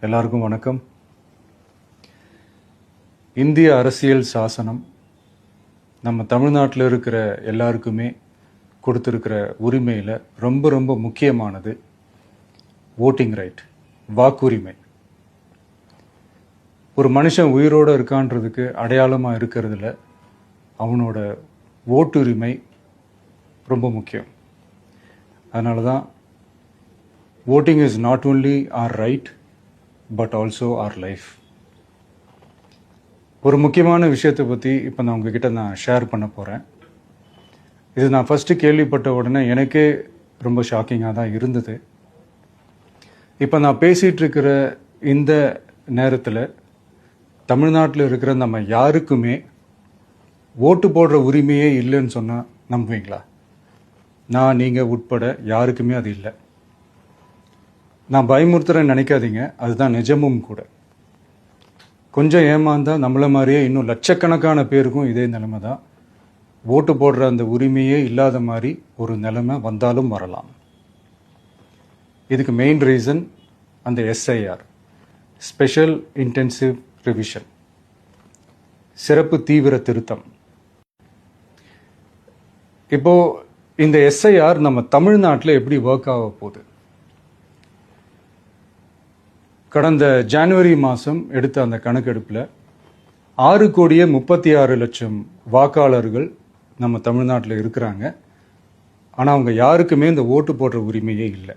எல்லாருக்கும் வணக்கம். இந்திய அரசியல் சாசனம் நம்ம தமிழ்நாட்டில் இருக்கிற எல்லாருக்குமே கொடுத்துருக்கிற உரிமையில் ரொம்ப ரொம்ப முக்கியமானது ஓட்டிங் ரைட், வாக்குரிமை. ஒரு மனுஷன் உயிரோடு இருக்கான்றதுக்கு அடையாளமாக இருக்கிறதுல அவனோட ஓட்டுரிமை ரொம்ப முக்கியம். அதனால தான் voting is not only our right but also our life. ஒரு முக்கியமான விஷயத்தை பற்றி இப்போ நான் உங்ககிட்ட ஷேர் பண்ண போகிறேன். இது நான் ஃபஸ்ட்டு கேள்விப்பட்ட உடனே எனக்கே ரொம்ப ஷாக்கிங்காக தான் இருந்தது. இப்போ நான் பேசிகிட்டு இருக்கிற இந்த நேரத்தில் தமிழ்நாட்டில் இருக்கிற நம்ம யாருக்குமே ஓட்டு போடுற உரிமையே இல்லைன்னு சொன்னால் நம்புவீங்களா? நான் நீங்கள் உட்பட யாருக்குமே அது இல்லை. நான் பயமுறுத்துறேன்னு நினைக்காதீங்க, அதுதான் நிஜமும் கூட. கொஞ்சம் ஏமாந்தால் நம்மளை மாதிரியே இன்னும் லட்சக்கணக்கான பேருக்கும் இதே நிலைமை தான். ஓட்டு போடுற அந்த உரிமையே இல்லாத மாதிரி ஒரு நிலைமை வந்தாலும் வரலாம். இதுக்கு மெயின் ரீசன் அந்த எஸ்ஐஆர், ஸ்பெஷல் இன்டென்சிவ் ரிவிஷன், சிறப்பு தீவிர திருத்தம். இப்போ இந்த எஸ்ஐஆர் நம்ம தமிழ்நாட்டில் எப்படி ஒர்க் ஆக போகுது? கடந்த ஜனவரி மாதம் எடுத்த அந்த கணக்கெடுப்பில் 6,36,00,000 வாக்காளர்கள் நம்ம தமிழ்நாட்டில் இருக்கிறாங்க. ஆனால் அவங்க யாருக்குமே இந்த ஓட்டு போடுற உரிமையே இல்லை.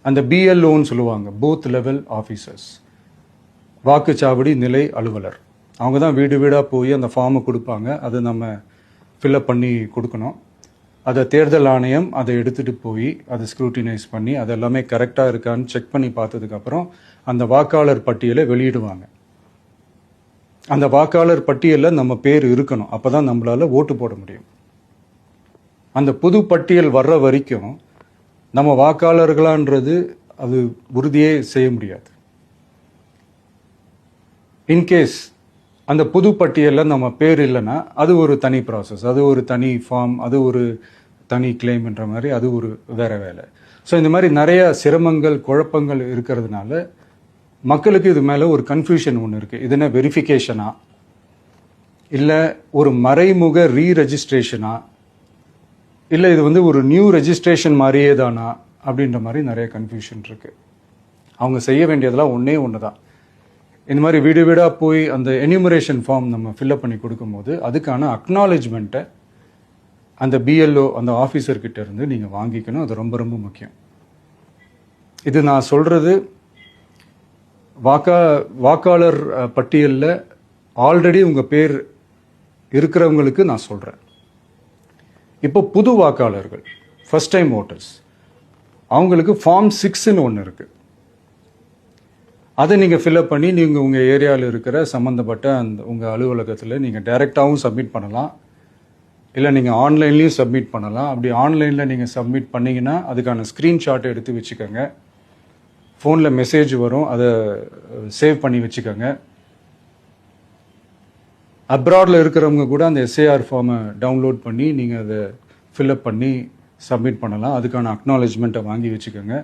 அந்த பிஎல்ஓன்னு சொல்லுவாங்க, பூத் லெவல் ஆஃபீஸர்ஸ், வாக்குச்சாவடி நிலை அலுவலர். அவங்க தான் வீடு வீடாக போய் அந்த ஃபார்மை கொடுப்பாங்க. அதை நம்ம ஃபில்அப் பண்ணி கொடுக்கணும். அதை தேர்தல் ஆணையம் அதை எடுத்துகிட்டு போய் அதை ஸ்க்ரூட்டினைஸ் பண்ணி அது எல்லாமே கரெக்டாக இருக்கான்னு செக் பண்ணி பார்த்ததுக்கப்புறம் அந்த வாக்காளர் பட்டியலை வெளியிடுவாங்க. அந்த வாக்காளர் பட்டியலில் நம்ம பேர் இருக்கணும், அப்போ தான் நம்மளால் ஓட்டு போட முடியும். அந்த புது பட்டியல் வர்ற வரைக்கும் நம்ம வாக்காளர்களான்றது அது உறுதியே செய்ய முடியாது. இன்கேஸ் அந்த புது பட்டியலில் நம்ம பேர் இல்லைன்னா அது ஒரு தனி ப்ராசஸ், அது ஒரு தனி ஃபார்ம், அது ஒரு தனி கிளைம்ன்ற மாதிரி அது ஒரு வேற வேலை. ஸோ இந்த மாதிரி நிறைய சிரமங்கள் குழப்பங்கள் இருக்கிறதுனால மக்களுக்கு இது மேலே ஒரு கன்ஃபியூஷன் ஒன்று இருக்குது. இது என்ன வெரிஃபிகேஷனா இல்லை ஒரு மறைமுக ரீரெஜிஸ்ட்ரேஷனா இல்லை இது வந்து ஒரு நியூ ரெஜிஸ்ட்ரேஷன் மாதிரியே தானா அப்படின்ற மாதிரி நிறைய கன்ஃபியூஷன் இருக்குது. அவங்க செய்ய வேண்டியதெல்லாம் ஒன்று தான். இந்த மாதிரி வீடு வீடாக போய் அந்த என்யூமரேஷன் ஃபார்ம் நம்ம ஃபில்அப் பண்ணி கொடுக்கும்போது அதுக்கான அக்னாலேஜ்மெண்ட்டை அந்த பிஎல்ஓ அந்த ஆஃபீஸர்கிட்ட இருந்து நீங்கள் வாங்கிக்கணும். அது ரொம்ப ரொம்ப முக்கியம். இது நான் சொல்கிறது வாக்காளர் பட்டியலில் ஆல்ரெடி உங்கள் பேர் இருக்கிறவங்களுக்கு நான் சொல்கிறேன். இப்போ புது வாக்காளர்கள், ஃபர்ஸ்ட் டைம் ஓட்டர்ஸ், அவங்களுக்கு ஃபார்ம் 6ன்னு ஒன்று இருக்குது. அதை நீங்கள் ஃபில்அப் பண்ணி நீங்கள் உங்கள் ஏரியாவில் இருக்கிற சம்மந்தப்பட்ட அந்த உங்கள் அலுவலகத்தில் நீங்கள் டைரெக்டாகவும் சப்மிட் பண்ணலாம், இல்லை நீங்கள் ஆன்லைன்லேயும் சப்மிட் பண்ணலாம். அப்படி ஆன்லைனில் நீங்கள் சப்மிட் பண்ணிங்கன்னா அதுக்கான ஸ்க்ரீன்ஷாட்டை எடுத்து வச்சுக்கோங்க. ஃபோனில் மெசேஜ் வரும், அதை சேவ் பண்ணி வச்சுக்கோங்க. அப்ராடில் இருக்கிறவங்க கூட அந்த எஸ்ஏஆர் ஃபார்மை டவுன்லோட் பண்ணி நீங்கள் அதை ஃபில்அப் பண்ணி சப்மிட் பண்ணலாம். அதுக்கான அக்னாலேஜ்மெண்ட்டை வாங்கி வச்சுக்கோங்க.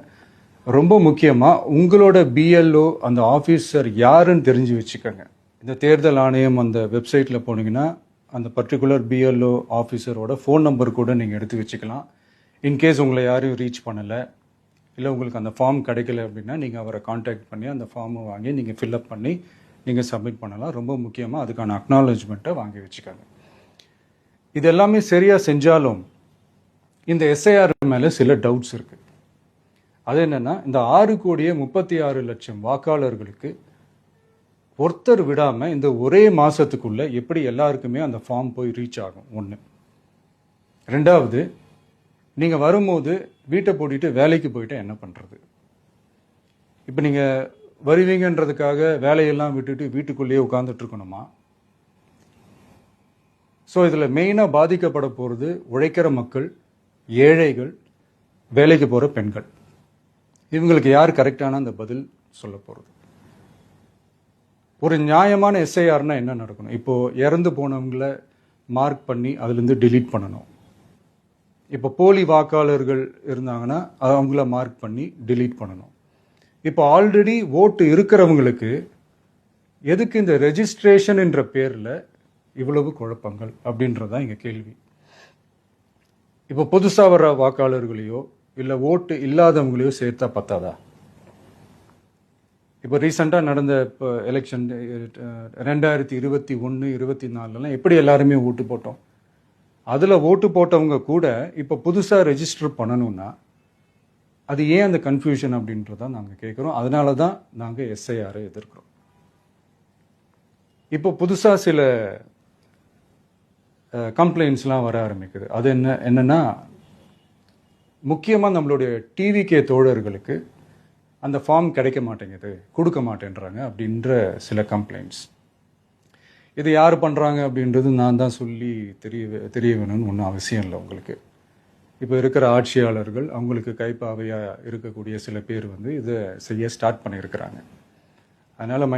ரொம்ப முக்கியமாக உங்களோட பிஎல்ஓ அந்த ஆஃபீஸர் யாருன்னு தெரிஞ்சு வச்சுக்கோங்க. இந்த தேர்தல் ஆணையம் அந்த வெப்சைட்டில் போனீங்கன்னா அந்த பர்டிகுலர் பிஎல்ஓ ஆஃபீஸரோட ஃபோன் நம்பர் கூட நீங்கள் எடுத்து வச்சுக்கலாம். இன்கேஸ் உங்களை யாரையும் ரீச் பண்ணலை இல்லை உங்களுக்கு அந்த ஃபார்ம் கிடைக்கல அப்படின்னா நீங்கள் அவரை காண்டாக்ட் பண்ணி அந்த ஃபார்மை வாங்கி நீங்கள் ஃபில்அப் பண்ணி நீங்கள் சப்மிட் பண்ணலாம். ரொம்ப முக்கியமாக அதுக்கான அக்னாலேஜ்மெண்ட்டை வாங்கி வச்சுக்கோங்க. இது எல்லாமே சரியாக செஞ்சாலும் இந்த எஸ்ஐஆர் மேலே சில டவுட்ஸ் இருக்குது. அது என்னென்னா, இந்த 6,36,00,000 வாக்காளர்களுக்கு ஒருத்தர் விடாமல் இந்த ஒரே மாதத்துக்குள்ளே எப்படி எல்லாருக்குமே அந்த ஃபார்ம் போய் ரீச் ஆகும்? ஒன்று. ரெண்டாவது, நீங்கள் வரும்போது வீட்டை போட்டுட்டு வேலைக்கு போயிட்டு என்ன பண்ணுறது? இப்போ நீங்கள் வருவீங்கன்றதுக்காக வேலையெல்லாம் விட்டுட்டு வீட்டுக்குள்ளேயே உட்காந்துட்டு இருக்கணுமா? ஸோ இதில் மெயினாக பாதிக்கப்பட போகிறது உழைக்கிற மக்கள், ஏழைகள், வேலைக்கு போகிற பெண்கள். இவங்களுக்கு யார் கரெக்டான அந்த பதில் சொல்ல போகிறது? ஒரு நியாயமான எஸ்ஐஆர்னா என்ன நடக்கணும்? இப்போது இறந்து போனவங்கள மார்க் பண்ணி அதுலேருந்து டிலீட் பண்ணணும். இப்போ போலி வாக்காளர்கள் இருந்தாங்கன்னா அவங்கள மார்க் பண்ணி டிலீட் பண்ணணும். இப்போ ஆல்ரெடி ஓட்டு இருக்கிறவங்களுக்கு எதுக்கு இந்த ரெஜிஸ்ட்ரேஷன் என்ற பேர்ல இவ்வளவு குழப்பங்கள் அப்படின்றதான் இங்க கேள்வி. இப்போ புதுசா வர்ற வாக்காளர்களையோ இல்ல ஓட்டு இல்லாதவங்களையோ சேர்த்தா பத்தாதா? இப்போ ரீசெண்டாக நடந்த இப்போ எலெக்ஷன் 2021, 24 எப்படி எல்லாருமே ஓட்டு போட்டோம்? அதில் ஓட்டு போட்டவங்க கூட இப்போ புதுசாக ரெஜிஸ்டர் பண்ணணும்னா அது ஏன் அந்த கன்ஃபியூஷன் அப்படின்றதான் நாங்கள் கேட்குறோம். அதனால தான் நாங்கள் எஸ்ஐஆரை எதிர்க்கிறோம். இப்போ புதுசாக சில கம்ப்ளைண்ட்ஸ்லாம் வர ஆரம்பிக்குது. அது என்னன்னா முக்கியமாக நம்மளுடைய டிவிகே தோழர்களுக்கு அந்த ஃபார்ம் கிடைக்க மாட்டேங்குது, கொடுக்க மாட்டேன்றாங்க அப்படின்ற சில கம்ப்ளைண்ட்ஸ். இது யார் பண்ணுறாங்க அப்படின்றது நான் தான் சொல்லி தெரிய வேணும்னு ஒன்றும் அவசியம் இல்லை உங்களுக்கு. இப்போ இருக்கிற ஆட்சியாளர்கள் அவங்களுக்கு கைப்பாவையாக இருக்கக்கூடிய சில பேர் வந்து இதை செய்ய ஸ்டார்ட் பண்ணியிருக்கிறாங்க. அதனால்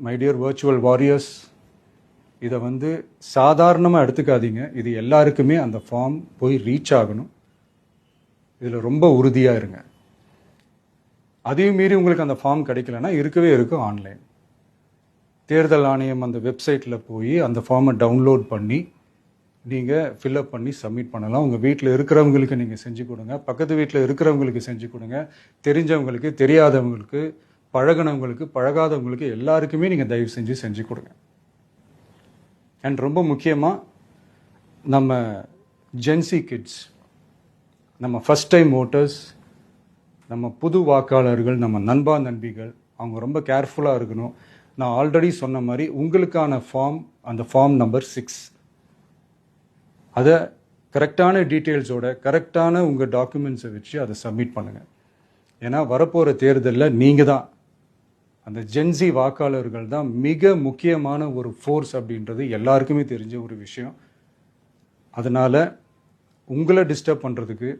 மைடியர் வர்ச்சுவல் வாரியர்ஸ், இதை வந்து சாதாரணமாக எடுத்துக்காதீங்க. இது எல்லாருக்குமே அந்த ஃபார்ம் போய் ரீச் ஆகணும். இதில் ரொம்ப உறுதியாக இருங்க. அதையும் மீறி உங்களுக்கு அந்த ஃபார்ம் கிடைக்கலன்னா இருக்கவே இருக்கும் ஆன்லைன். தேர்தல் ஆணையம் அந்த வெப்சைட்டில் போய் அந்த ஃபார்மை டவுன்லோட் பண்ணி நீங்கள் ஃபில்அப் பண்ணி சப்மிட் பண்ணலாம். உங்கள் வீட்டில் இருக்கிறவங்களுக்கு நீங்கள் செஞ்சு கொடுங்க, பக்கத்து வீட்டில் இருக்கிறவங்களுக்கு செஞ்சு கொடுங்க, தெரிஞ்சவங்களுக்கு, தெரியாதவங்களுக்கு, பழகினவங்களுக்கு, பழகாதவங்களுக்கு எல்லாருக்குமே நீங்கள் தயவு செஞ்சு கொடுங்க. அண்ட் ரொம்ப முக்கியமாக நம்ம ஜென்சி கிட்ஸ், நம்ம ஃபஸ்ட் டைம் ஓட்டர்ஸ், நம்ம புது வாக்காளர்கள், நம்ம நண்பா நண்பிகள், அவங்க ரொம்ப கேர்ஃபுல்லாக இருக்கணும். நான் ஆல்ரெடி சொன்ன மாதிரி உங்களுக்கான ஃபார்ம், அந்த ஃபார்ம் நம்பர் 6, அதை கரெக்டான டீட்டெயில்ஸோட கரெக்டான உங்கள் டாக்குமெண்ட்ஸை வச்சு அதை சப்மிட் பண்ணுங்கள். ஏன்னா வரப்போகிற தேர்தலில் நீங்கள் தான், அந்த ஜென்சி வாக்காளர்கள் தான் மிக முக்கியமான ஒரு ஃபோர்ஸ் அப்படின்றது எல்லாருக்குமே தெரிஞ்ச ஒரு விஷயம். அதனால் உங்களை டிஸ்டர்ப் பண்ணுறதுக்கு,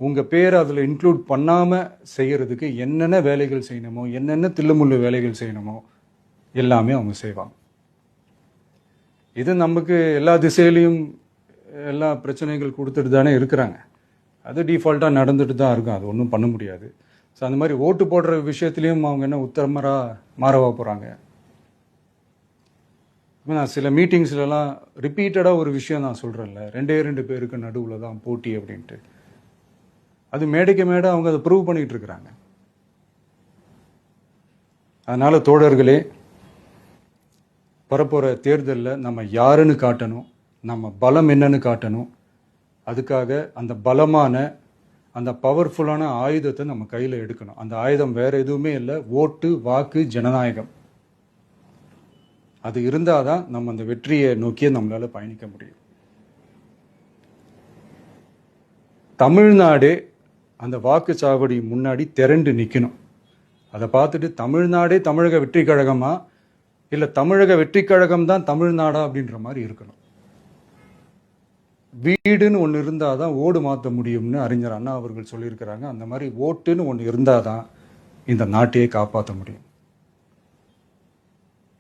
உங்கள் பேரை அதில் இன்க்ளூட் பண்ணாமல் செய்கிறதுக்கு என்னென்ன வேலைகள் செய்யணுமோ, என்னென்ன தில்லுமுள்ளு வேலைகள் செய்யணுமோ எல்லாமே அவங்க செய்வாங்க. இது நமக்கு எல்லா திசையிலையும் எல்லா பிரச்சனைகள் கொடுத்துட்டு தானே இருக்கிறாங்க. அது டிஃபால்ட்டாக நடந்துட்டு தான் இருக்கும், அது ஒன்றும் பண்ண முடியாது. ஸோ அந்த மாதிரி ஓட்டு போடுற விஷயத்துலேயும் அவங்க என்ன மாறவா போகிறாங்க? இப்போ நான் சில மீட்டிங்ஸ்லலாம் ரிப்பீட்டடாக ஒரு விஷயம் நான் சொல்கிறேன்ல, 2 பேருக்கு நடுவில் தான் போட்டி அப்படின்ட்டு. அது மேடைக்கு மேடை அவங்க அதை ப்ரூவ் பண்ணிகிட்டு இருக்கிறாங்க. அதனால் தோழர்களே, வரப்போகிற தேர்தலில் நம்ம யாருன்னு காட்டணும், நம்ம பலம் என்னன்னு காட்டணும். அதுக்காக அந்த பலமான, அந்த பவர்ஃபுல்லான ஆயுதத்தை நம்ம கையில் எடுக்கணும். அந்த ஆயுதம் வேறு எதுவுமே இல்லை, ஓட்டு, வாக்கு, ஜனநாயகம். அது இருந்தால் தான் நம்ம அந்த வெற்றியை நோக்கியே நம்மளால் பயணிக்க முடியும். தமிழ்நாடே அந்த வாக்குச்சாவடி முன்னாடி திரண்டு நிற்கணும். அதை பார்த்துட்டு தமிழ்நாடே தமிழக வெற்றி கழகமா இல்லை தமிழக வெற்றி கழகம் தான் தமிழ்நாடா அப்படின்ற மாதிரி இருக்கணும். வீடுன்னு ஒன்று இருந்தால் தான் ஓடு மாற்ற முடியும்னு அறிஞர் அண்ணா அவர்கள் சொல்லியிருக்கிறாங்க. அந்த மாதிரி ஓட்டுன்னு ஒன்று இருந்தால் தான் இந்த நாட்டையே காப்பாற்ற முடியும்.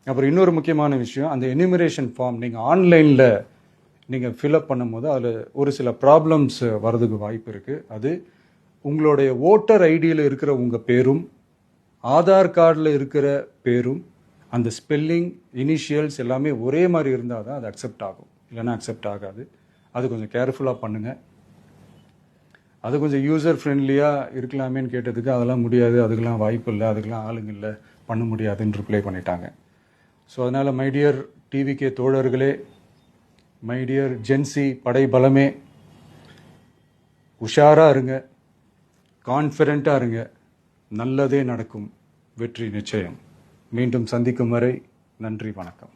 அப்புறம் இன்னொரு முக்கியமான விஷயம், அந்த எனிமரேஷன் ஃபார்ம் நீங்கள் ஆன்லைனில் நீங்கள் ஃபில்அப் பண்ணும்போது அதில் ஒரு சில ப்ராப்ளம்ஸ் வர்றதுக்கு வாய்ப்பு இருக்குது. அது உங்களுடைய ஓட்டர் ஐடியில் இருக்கிற உங்கள் பேரும் ஆதார் கார்டில் இருக்கிற பேரும் அந்த ஸ்பெல்லிங், இனிஷியல்ஸ் எல்லாமே ஒரே மாதிரி இருந்தால் தான் அது அக்செப்ட் ஆகும், இல்லைன்னா அக்செப்ட் ஆகாது. அது கொஞ்சம் கேர்ஃபுல்லாக பண்ணுங்கள். அது கொஞ்சம் யூசர் ஃப்ரெண்ட்லியாக இருக்கலாமேன்னு கேட்டதுக்கு அதெல்லாம் முடியாது, அதுக்கெல்லாம் வாய்ப்பு இல்லை, அதுக்கெல்லாம் ஆளுங்க இல்லை, பண்ண முடியாதுன்னு ரிப்ளை பண்ணிட்டாங்க. ஸோ அதனால் மைடியர் டிவிகே தோழர்களே, மைடியர் ஜென்சி படை பலமே, உஷாராக இருங்க, கான்ஃபிடென்ட்டாக இருங்க, நல்லதே நடக்கும், வெற்றி நிச்சயம். மீண்டும் சந்திக்கும் வரை நன்றி, வணக்கம்.